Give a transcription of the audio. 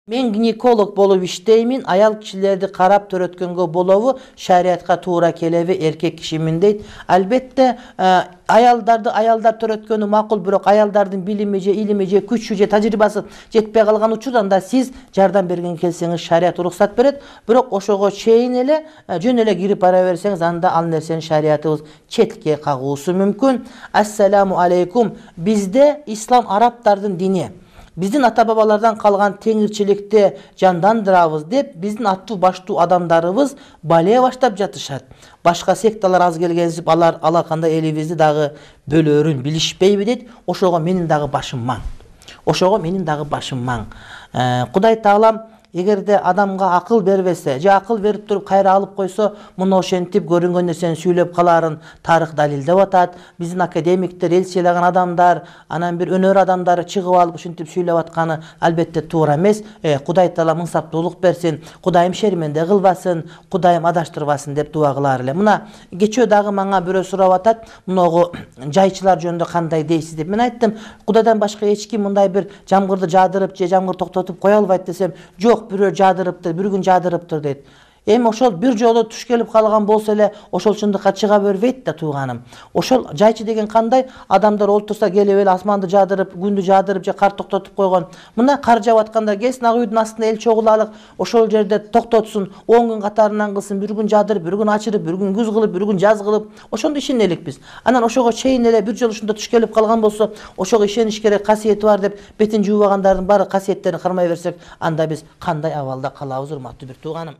Men ginekolog bolup iштеймин. Ayal kişilerdi karap törötkөнгө болобу şariatка туура келеби, erkek kişimin deyt. Albatta ayalдар törötkөнү макул, бирок ayaldардын билими же илими же күчү же тажрыйбасы жетпей калган учурда да сиз жардам берген келсеңиз шарият уруксат берет. Бирок ошого чейин эле жөн эле кирип бара берсеңиз анда ал нерсени шариятыбыз четке кагуусу мүмкүн. Ассаламу алейкум. Бизде ислам арабтардын дини. Биздин ата-бабалардан калган теңирчиликти жандандырабыз деп биздин аттуу баштуу адамдарыбыз бале баштап жатышат. Башка секталар аз келгенсип алар кандай элибизди дагы бөлөрүн билишпейби дейт. Ошого менин дагы башым маң. Кудай таалам эгерде адамга акыл бербесе, же акыл берип туруп кайра алып койсо, муну ошентип көрүнгөн нерсени сүйлөп каларын тарых далилдеп атат. Биздин академиктер, эл сыйлаган адамдар, анан бир өнөр адамдары чыгып алып ушинтип сүйлөп атканы албетте туура эмес. Кудай таалам ынсаптуулук берсин, Кудайым шерменде кылбасын, Кудайым адаштырбасын деп дуа кылаар эле. Мына кечөө дагы мага бирөө сурап атат, муногу жайчылар жөнүндө кандай дейсиз деп. Мен айттым, Кудайдан башка эч ким мындай бир жамгырды жаадырып же жамгыр токтотуп кое албайт десем, жок, бирөө жаадырыптыр, бир күн жаадырыптыр дейт. Эми ошол бир жолу туш келип калган болсо эле ошол чындыкка чыга бербейт да тууганым. Ошол жайчы деген кандай? Адамдар олтурса келип эле асманды жаадырып, күндү жаадырып же кар токтотуп койгон. Мына кар жаап атканда келсин ак үйдүн астына эл чогулалык, ошол жерде токтотсун, 10 күн катарынан кылсын, бир күн жаадырып, бир күн ачырып, бир күн күз кылып, бир күн жаз кылып, ошондо ишенелик биз. Анан ошого чейин эле бир жолу ушунда туш келип калган болсо, ошого ишениш керек, касиети бар деп бетин жуубагандардын баары касиеттерин кармай берсек, анда биз кандай абалда калабыз, урматтуу бир тууганым?